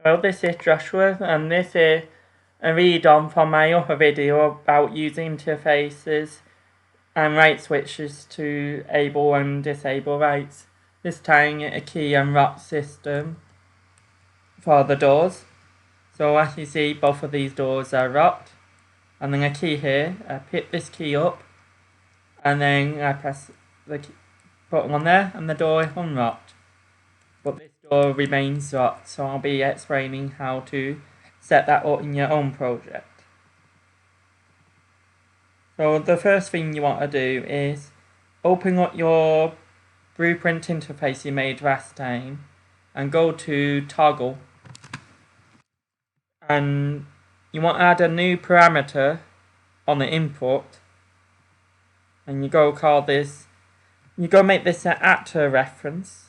Well, this is Joshua, and this is a read-on from my other video about using interfaces and light switches to enable and disable lights. This time a key and lock system for the doors. So as you see, both of these doors are locked. And then a key here, I pick this key up, and then I press the button on there, and the door is unlocked. But this door remains locked, so I'll be explaining how to set that up in your own project. So the first thing you want to do is open up your blueprint interface you made last time and go to toggle, and you want to add a new parameter on the input, and you go make this an actor reference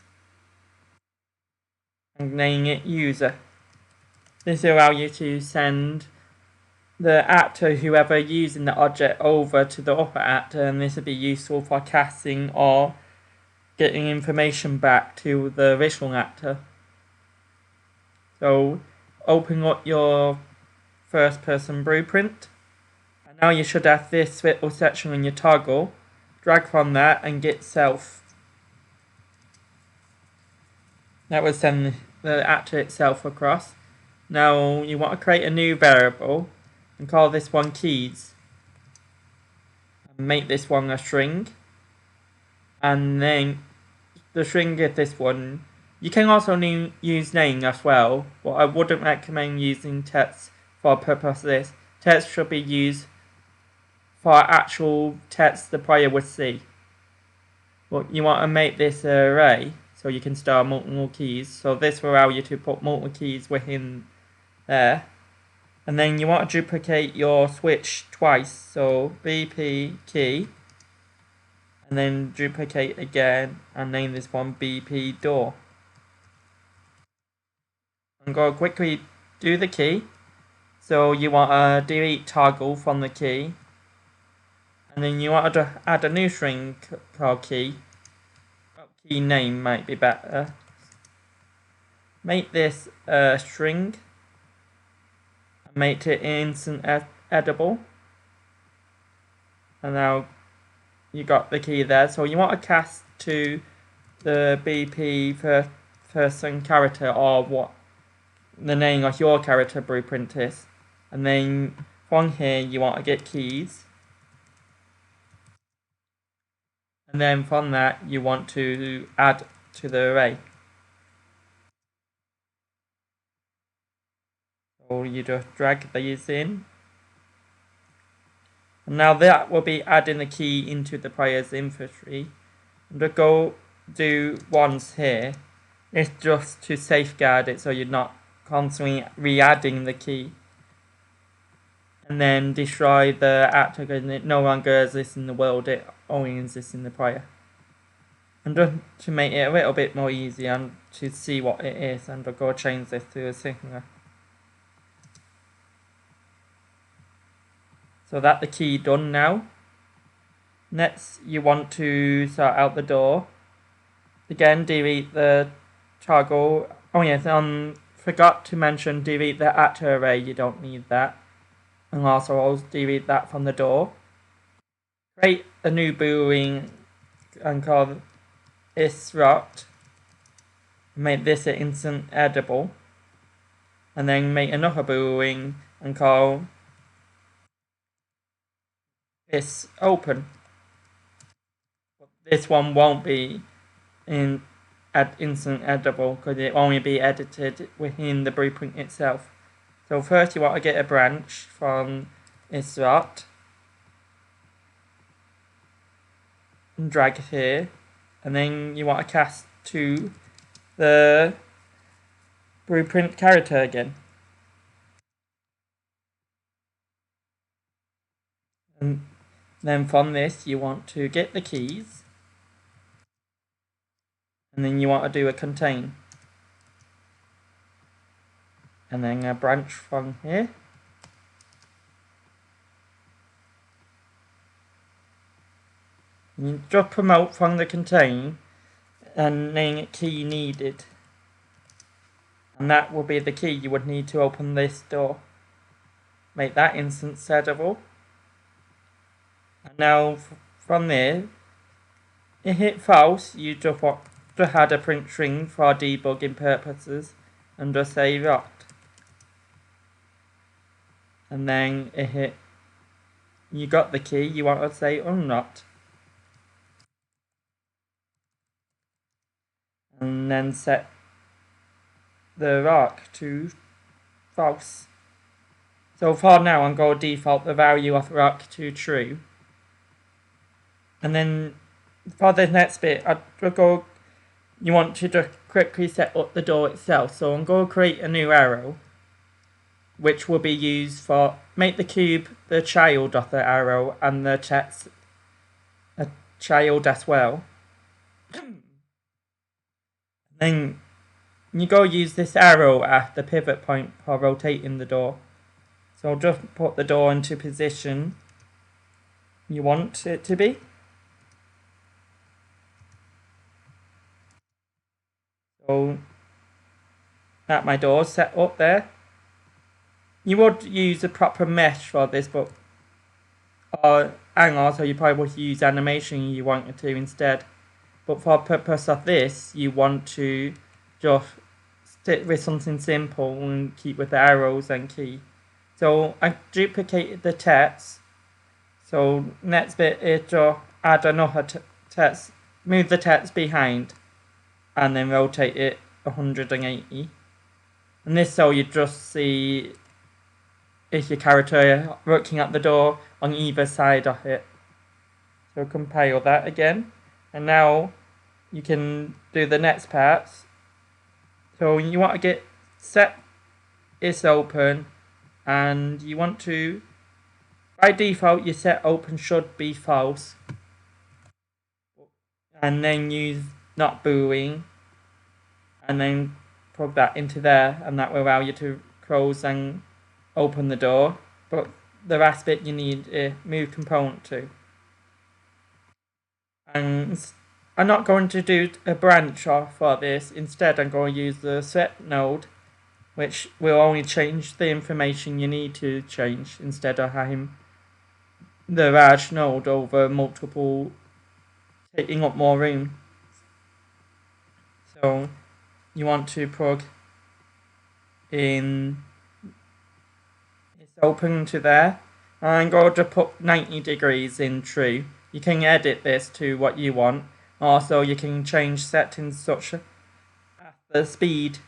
and name it user. This will allow you to send the actor, whoever using the object, over to the upper actor, and this will be useful for casting or getting information back to the original actor. So open up your first person blueprint, and now you should have this little section on your toggle. Drag from that and get self. That will send the actor itself across. Now you want to create a new variable and call this one keys, and make this one a string, and then the string is this one. You can also use name as well, but I wouldn't recommend using text for the purpose of this. Text should be used for actual text the player would see. But you want to make this an array so you can store multiple keys. So this will allow you to put multiple keys within there. And then you want to duplicate your switch twice. So BP key, and then duplicate again and name this one BP door. I'm going to quickly do the key. So you want to delete toggle from the key, and then you want to add a new string called key. Key name might be better. Make this a string and make it instant edible. And now you got the key there. So you want to cast to the BP first person character, or what the name of your character blueprint is. And then from here you want to get keys. And then from that you want to add to the array. So you just drag these in. And now that will be adding the key into the player's inventory. And just go do once here. It's just to safeguard it so you're not constantly re-adding the key. And then destroy the actor because it no longer exists in the world, it only exists in the player. And just to make it a little bit more easy and to see what it is, and I'll go change this to a signal. So that's the key done now. Next you want to sort out the door. Again, delete the toggle. Oh yes, forgot to mention delete the actor array, you don't need that. And also I'll delete that from the door. Create a new boolean and call is locked. Make this an instant edible. And then make another boolean and call is open. But this one won't be instant editable because it only be edited within the blueprint itself. So first you want to get a branch from is locked and drag it here, and then you want to cast to the blueprint character again. And then from this you want to get the keys, and then you want to do a contain, and then a branch from here. You just promote from the contain and name it key needed. And that will be the key you would need to open this door. Make that instance settable. And now from there, if hit false, you just want to add a print string for debugging purposes and just say rot. And then if hit you got the key, you want to say unrot. And then set the rock to false. So for now, I'm going to default the value of rock to true. And then for the next bit, you want to just quickly set up the door itself. So I'm going to create a new arrow, which will be used for make the cube the child of the arrow and the text a child as well. Then you go use this arrow at the pivot point for rotating the door. So just put the door into position you want it to be. So that my door set up there. You would use a proper mesh for this, but and also you probably would use animation you wanted to instead. But for the purpose of this, you want to just stick with something simple and keep with the arrows and key. So I duplicated the text. So next bit is to add another text, move the text behind, and then rotate it 180. And this so you just see if your character looking at the door on either side of it. So compile that again. And now you can do the next parts. So you want to get set is open, and you want to, by default, your set open should be false. And then use not boolean, and then plug that into there, and that will allow you to close and open the door. But the last bit you need a move component to. And I'm not going to do a branch for this. Instead, I'm going to use the set node, which will only change the information you need to change instead of having the large node over multiple, taking up more room. So you want to plug in it's open to there. I'm going to put 90 degrees in true. You can edit this to what you want. Also, you can change settings such as the speed.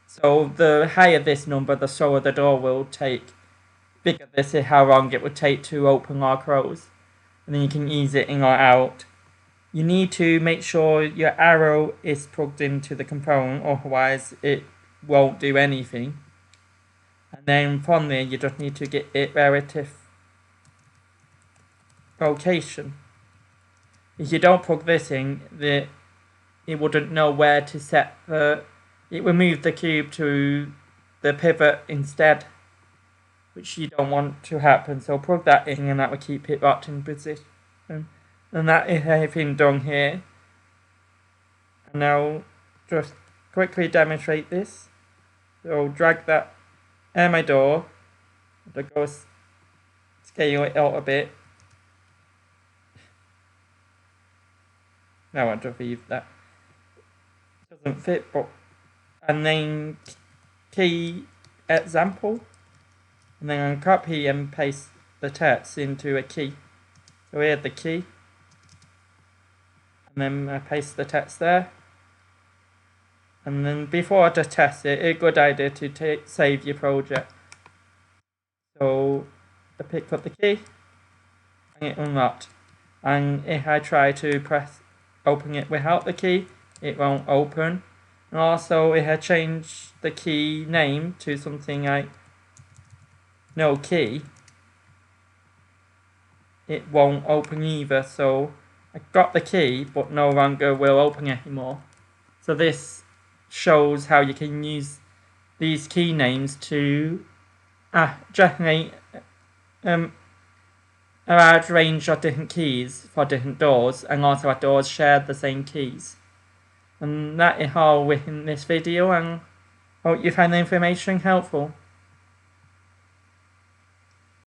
So the higher this number, the slower the door will take. Bigger this is how long it would take to open or close. And then you can ease it in or out. You need to make sure your arrow is plugged into the component, otherwise it won't do anything. And then from there, you just need to get it relative location. If you don't plug this in, it wouldn't know where to set it will move the cube to the pivot instead, which you don't want to happen. So plug that in, and that will keep it locked in position. And that is everything done here. And now just quickly demonstrate this. So drag that my door. I'll go scale it out a bit. Now I'll just leave that. Doesn't fit, but and then key example. And then I'll copy and paste the text into a key. So here's the key. And then I paste the text there. And then before I just test it, it's a good idea to save your project. So I pick up the key and it unlocked. And if I try to open it without the key, it won't open. And also if I change the key name to something like no key, it won't open either. So I got the key, but no longer will open anymore. So this shows how you can use these key names to generate a large range of different keys for different doors, and also our doors share the same keys. And that is all within this video, and Hope you found the information helpful.